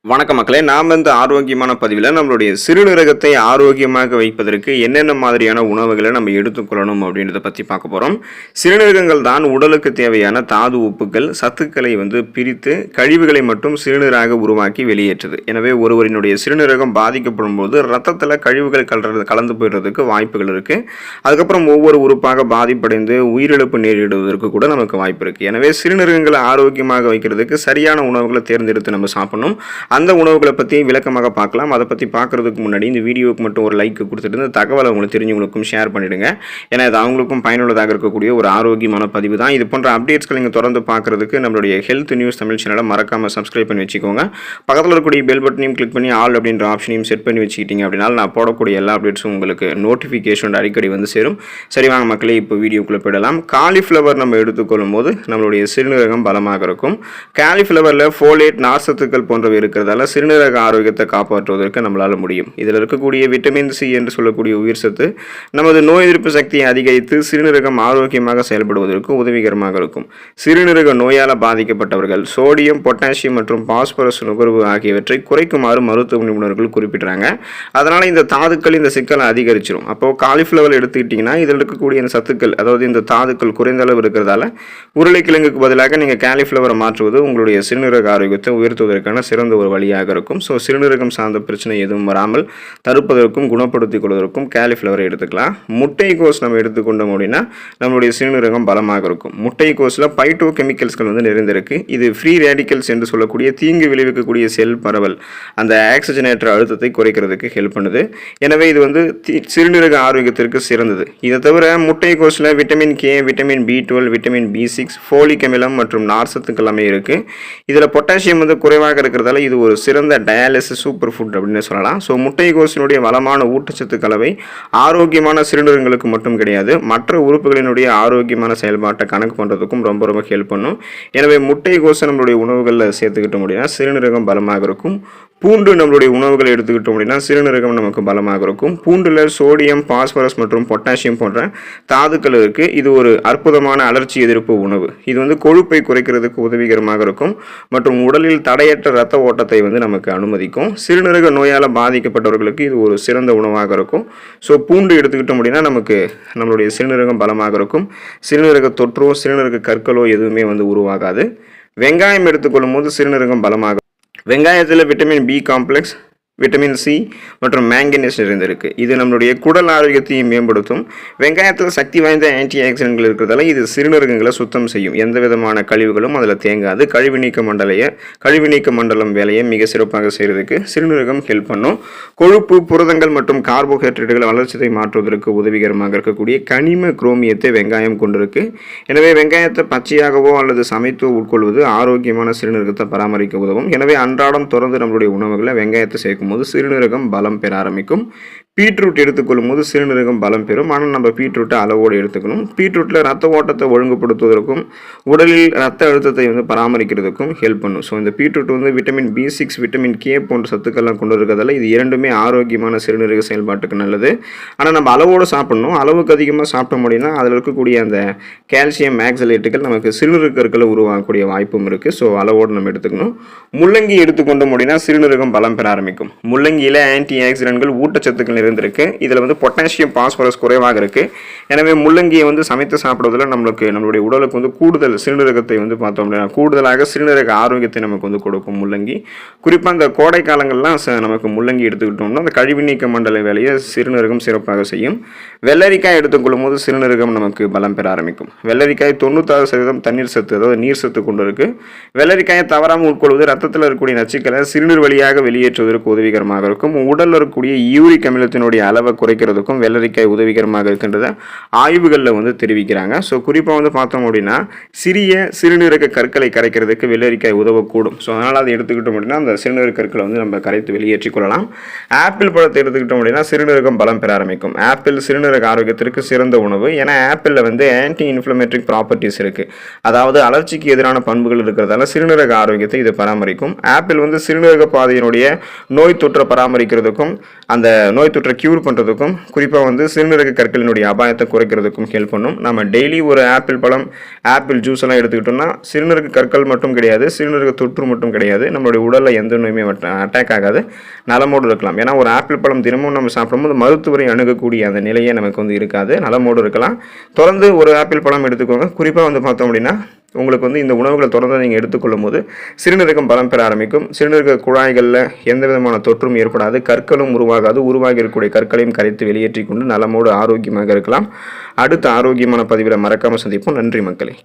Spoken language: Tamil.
வணக்கம் மக்களே, நாம் இந்த ஆரோக்கியமான பதிவில் நம்மளுடைய சிறுநீரகத்தை ஆரோக்கியமாக வைப்பதற்கு என்னென்ன மாதிரியான உணவுகளை நம்ம எடுத்துக்கொள்ளணும் அப்படின்றத பற்றி பார்க்க போகிறோம். சிறுநீரகங்கள் தான் உடலுக்கு தேவையான தாது உப்புக்கள் சத்துக்களை பிரித்து கழிவுகளை மட்டும் சிறுநீராக உருவாக்கி வெளியேற்றுது. எனவே ஒருவரினுடைய சிறுநீரகம் பாதிக்கப்படும் போது ரத்தத்தில் கழிவுகள் கலந்து போயிடுறதுக்கு வாய்ப்புகள் இருக்குது. அதுக்கப்புறம் ஒவ்வொரு உறுப்பாக பாதிப்படைந்து உயிரிழப்பு நேரிடுவதற்கு கூட நமக்கு வாய்ப்பு இருக்குது. எனவே சிறுநீரகங்களை ஆரோக்கியமாக வைக்கிறதுக்கு சரியான உணவுகளை தேர்ந்தெடுத்து நம்ம சாப்பிடணும். அந்த உணவுகளை பற்றி விளக்கமாக பார்க்கலாம். அதை பற்றி பார்க்குறதுக்கு முன்னாடி இந்த வீடியோவுக்கு மட்டும் ஒரு லைக் கொடுத்துட்டு இந்த தகவலை உங்களுக்கு தெரிஞ்சவங்களுக்கும் ஷேர் பண்ணிவிடுங்க. ஏன்னா இது அவங்களுக்கும் பயனுள்ளதாக இருக்கக்கூடிய ஒரு ஆரோக்கியமான பதிவு தான். இது போன்ற அப்டேட்ஸ்களை நீங்கள் தொடர்ந்து பார்க்குறதுக்கு நம்மளுடைய ஹெல்த் நியூஸ் தமிழ் சேனலை மறக்காமல் சப்ஸ்கிரைப் பண்ணி வச்சுக்கோங்க. பக்கத்தில் இருக்கக்கூடிய பெல் பட்டனையும் கிளிக் பண்ணி ஆல் அப்படின்ற ஆப்ஷனையும் செட் பண்ணி வச்சுக்கிட்டீங்க அப்படின்னா நான் போடக்கூடிய எல்லா அப்டேட்ஸும் உங்களுக்கு நோட்டிஃபிகேஷன் அடிக்கடி சேரும். சரி வாங்க மக்களே, இப்போ வீடியோக்குள்ளே போயிடலாம். காலிஃப்ளவர் நம்ம எடுத்துக்கொள்ளும் போது நம்மளுடைய சிறுநீரகம் பலமாக இருக்கும். காலிஃப்ளவரில் ஃபோலேட், நார்சத்துக்கள் போன்றவை இருக்கிறதால சிறுநீரக ஆரோக்கியத்தை காப்பாற்றுவதற்கு நம்மளால் முடியும். இதில் இருக்கக்கூடிய விட்டமின் சி என்று சொல்லக்கூடிய உயிர் சத்து நமது நோய் எதிர்ப்பு சக்தியை அதிகரித்து சிறுநீரகம் ஆரோக்கியமாக செயல்படுவதற்கு உதவிகரமாக இருக்கும். சிறுநீரக நோயால் பாதிக்கப்பட்டவர்கள் சோடியம், பொட்டாசியம் மற்றும் பாஸ்பரஸ் நுகர்வு ஆகியவற்றை குறைக்குமாறு மருத்துவ நிபுணர்கள் குறிப்பிட்றாங்க. அதனால் இந்த தாதுக்கள் இந்த சிக்கலை அதிகரிச்சிடும். அப்போது காலிஃப்ளவர் எடுத்துக்கிட்டிங்கன்னா இதில் இருக்கக்கூடிய இந்த சத்துக்கள், அதாவது இந்த தாதுக்கள் குறைந்த அளவு இருக்கிறதால உருளைக்கிழங்குக்கு பதிலாக நீங்கள் காலிஃப்ளவரை மாற்றுவது உங்களுடைய சிறுநீரக ஆரோக்கியத்தை உயர்த்துவதற்கான சிறந்த ஒரு வழியாக இருக்கும். ஸோ சிறுநீரகம் சார்ந்த பிரச்சனை எதுவும் வராமல் தடுப்பதற்கும் குணப்படுத்திக் கொள்வதற்கும் காலிஃப்ளவரை எடுத்துக்கலாம். முட்டைக்கோஸ் நம்ம எடுத்துக்கொண்டோம் அப்படின்னா நம்மளுடைய சிறுநீரகம் பலமாக இருக்கும். முட்டைக்கோஸில் பைட்டோ கெமிக்கல்ஸ்கள் நிறைந்திருக்கு. இது ஃப்ரீ ரேடிக்கல்ஸ் என்று சொல்லக்கூடிய தீங்கு விளைவிக்கக்கூடிய செல் பரவல், அந்த ஆக்சிஜனேற்ற அழுத்தத்தை குறைக்கிறதுக்கு ஹெல்ப் பண்ணுது. எனவே இது சிறுநீரக ஆரோக்கியத்திற்கு சிறந்தது. இதை தவிர முட்டைக்கோஸில் vitamin K, vitamin B12, vitamin B6, folic அமிலம் மற்றும் நார்சத்துக்கள் எல்லாமே இருக்குது. இதில் பொட்டாசியம் குறைவாக இருக்கிறதால இது ஒரு சிறந்த டயாலிசிஸ் சூப்பர் ஃபுட் அப்படின்னு சொல்லலாம். ஸோ முட்டைக்கோஸினுடைய வளமான ஊட்டச்சத்து கலவை ஆரோக்கியமான சிறுநீரகங்களுக்கு மட்டும் கிடையாது, மற்ற உறுப்புகளினுடைய ஆரோக்கியமான செயல்பாட்டை கணக்கு பண்ணுறதுக்கும் ரொம்ப ரொம்ப ஹெல்ப் பண்ணும். எனவே முட்டைக்கோஸை நம்மளுடைய உணவுகளில் சேர்த்துக்கிட்ட முடியும்னா சிறுநீரகம் பலமாக இருக்கும். பூண்டு நம்மளுடைய உணவுகளை எடுத்துக்கிட்டோம் அப்படின்னா சிறுநீரகம் நமக்கு பலமாக இருக்கும். பூண்டில் சோடியம், பாஸ்பரஸ் மற்றும் பொட்டாசியம் போன்ற தாதுக்கள் இருக்குது. இது ஒரு அற்புதமான அலர்ச்சி எதிர்ப்பு உணவு. இது கொழுப்பை குறைக்கிறதுக்கு உதவிகரமாக இருக்கும் மற்றும் உடலில் தடையற்ற இரத்த ஓட்டத்தை நமக்கு அனுமதிக்கும். சிறுநீரக நோயால் பாதிக்கப்பட்டவர்களுக்கு இது ஒரு சிறந்த உணவாக இருக்கும். ஸோ பூண்டு எடுத்துக்கிட்டோம் அப்படின்னா நமக்கு நம்மளுடைய சிறுநீரகம் பலமாக இருக்கும். சிறுநீரக தொற்றோ சிறுநீரக கற்களோ எதுவுமே உருவாகாது. வெங்காயம் எடுத்துக்கொள்ளும் போது சிறுநீரகம் பலமாக, வெங்காயத்தில் vitamin B complex, vitamin C மற்றும் மேங்கனீஸ் நிறைந்திருக்கு. இது நம்மளுடைய குடல் ஆரோக்கியத்தையும் மேம்படுத்தும். வெங்காயத்தில் சக்தி வாய்ந்த ஆன்டி ஆக்சிடென்ட்கள் இருக்கிறதால இது சிறுநீரகங்களை சுத்தம் செய்யும். எந்த விதமான கழிவுகளும் அதில் தேங்காது. கழிவு நீக்க மண்டலம் வேலையை மிக சிறப்பாக செய்கிறதுக்கு சிறுநீரகம் ஹெல்ப் பண்ணும். கொழுப்பு, புரதங்கள் மற்றும் கார்போஹைட்ரேட்டுகளை வளர்ச்சியை மாற்றுவதற்கு உதவிகரமாக இருக்கக்கூடிய கனிம குரோமியத்தை வெங்காயம் கொண்டிருக்கு. எனவே வெங்காயத்தை பச்சையாகவோ அல்லது சமைத்தோ உட்கொள்வது ஆரோக்கியமான சிறுநீரகத்தை பராமரிக்க உதவும். எனவே அன்றாடம் தொடர்ந்து நம்மளுடைய உணவுகளை வெங்காயத்தை சேர்க்கும் போது சிறுநீரகம் பலம் பெற ஆரம்பிக்கும். பீட்ரூட் எடுத்துக்கொள்ளும் போது சிறுநீரகம் பலம் பெறும். ஆனால் நம்ம பீட்ரூட்டை அளவோடு எடுத்துக்கணும். பீட்ரூட்டில் ரத்த ஓட்டத்தை ஒழுங்குபடுத்துவதற்கும் உடலில் ரத்த அழுத்தத்தை பராமரிக்கிறதுக்கும் ஹெல்ப் பண்ணும். ஸோ இந்த beetroot vitamin B6, vitamin K போன்ற சத்துக்கள்லாம் கொண்டு இருக்கிறதால இது இரண்டுமே ஆரோக்கியமான சிறுநீரக செயல்பாட்டுக்கு நல்லது. ஆனால் நம்ம அளவோடு சாப்பிடணும். அளவுக்கு அதிகமாக சாப்பிட முடியும்னா அதில் இருக்கக்கூடிய அந்த கால்சியம் ஆக்சலேட்டுகள் நமக்கு சிறுநீரக கற்களை உருவாகக்கூடிய வாய்ப்பும் இருக்குது. ஸோ அளவோடு நம்ம எடுத்துக்கணும். முள்ளங்கி எடுத்துக்கொண்டோம் அப்படின்னா சிறுநீரகம் பலம் பெற ஆரம்பிக்கும். முள்ளங்கியில் ஆன்டி ஆக்சிடென்ட்கள், ஊட்டச்சத்துக்கள் இருந்திருக்கு. இதில் பொட்டாசியம், பாஸ்பரஸ் குறைவாக இருக்குது. எனவே முள்ளங்கியை சமைத்து சாப்பிடுவதில் நம்மளுடைய உடலுக்கு கூடுதல் சிறுநீரகத்தை பார்த்தோம் அப்படின்னா கூடுதலாக சிறுநீரக ஆரோக்கியத்தை நமக்கு கொடுக்கும் முள்ளங்கி. குறிப்பாக இந்த கோடை காலங்கள்லாம் நமக்கு முள்ளங்கி எடுத்துக்கிட்டோம்னா அந்த கழிவு நீக்க மண்டல வேலையை சிறுநீரகம் சிறப்பாக செய்யும். வெள்ளரிக்காய் எடுத்துக்கொள்ளும் போது சிறுநீரகம் நமக்கு பலம் பெற ஆரம்பிக்கும். வெள்ளரிக்காய் 96% தண்ணீர் சத்து, அதாவது நீர் சத்து கொண்டு இருக்கு. வெள்ளரிக்காயை தவறாமல் உட்கொள்வது ரத்தத்தில் இருக்கக்கூடிய நச்சுக்களை சிறுநீர் வழியாக வெளியேற்றுவதற்கு உதவிகரமாக இருக்கும். உடலில் இருக்கக்கூடிய யூரிக் அமிலத்தினுடைய அளவை குறைக்கிறதுக்கும் வெள்ளரிக்காய் உதவிகரமாக இருக்கின்றத ஆய்வுகளில் தெரிவிக்கிறாங்க. ஸோ குறிப்பாக பார்த்தோம் அப்படின்னா சிறிய சிறுநீரக கற்களை கரைக்கிறதுக்கு வெள்ளரிக்காய் உதவக்கூடும். ஸோ அதனால் அதை எடுத்துக்கிட்டோம் அப்படின்னா அந்த சிறுநீரக கற்களை நம்ம கரைத்து வெளியேற்றிக் கொள்ளலாம். ஆப்பிள் பழத்தை எடுத்துக்கிட்டோம் அப்படின்னா சிறுநீரகம் பலம் பெற ஆரம்பிக்கும். ஆப்பிள் சிறுநீரக ஆரோக்கியத்திற்கு சிறந்த உணவு. ஏன்னா ஆப்பிளில் ஆன்டி இன்ஃப்ளமேட்டரி ப்ராப்பர்ட்டிஸ் இருக்குது. அதாவது அலர்ச்சிக்கு எதிரான பண்புகள் இருக்கிறதால சிறுநீரக ஆரோக்கியத்தை இது பராமரிக்கும். ஆப்பிள் சிறுநீரக பாதையினுடைய நோய் தொற்றை பராமரிக்கிறதுக்கும் அந்த நோய் தொற்று இவற்றை க்யூர் பண்ணுறதுக்கும் குறிப்பாக வந்து சிறுநீரக கற்களினுடைய அபாயத்தை குறைக்கிறதுக்கும் ஹெல்ப் பண்ணும். நம்ம டெய்லி ஒரு ஆப்பிள் பழம், ஆப்பிள் ஜூஸ் எல்லாம் எடுத்துக்கிட்டோம்னா சிறுநீரக கற்கள் மட்டும் கிடையாது, சிறுநீரக தொற்று மட்டும் கிடையாது, நம்மளுடைய உடலில் எந்த நோயுமே அட்டாக் ஆகாது, நலமோடு இருக்கலாம். ஏன்னா ஒரு ஆப்பிள் பழம் தினமும் நம்ம சாப்பிடும்போது மருத்துவரை அணுகக்கூடிய அந்த நிலையே நமக்கு வந்து இருக்காது, நலமோடு இருக்கலாம். தொடர்ந்து ஒரு ஆப்பிள் பழம் எடுத்துக்கோங்க. குறிப்பாக வந்து பார்த்தோம் அப்படின்னா உங்களுக்கு வந்து இந்த உணவுகளை தொடர்ந்து நீங்கள் எடுத்துக்கொள்ளும் போது சிறுநீரகம் பலம் பெற ஆரம்பிக்கும். சிறுநீரக குழாய்களில் எந்த விதமான தொற்றும் ஏற்படாது, கற்களும் உருவாகாது. உருவாகி இருக்கக்கூடிய கற்களையும் கரைத்து வெளியேற்றி கொண்டு நலமோடு ஆரோக்கியமாக இருக்கலாம். அடுத்த ஆரோக்கியமான பதிவில் மறக்காமல் சந்திப்போம். நன்றி மக்களே.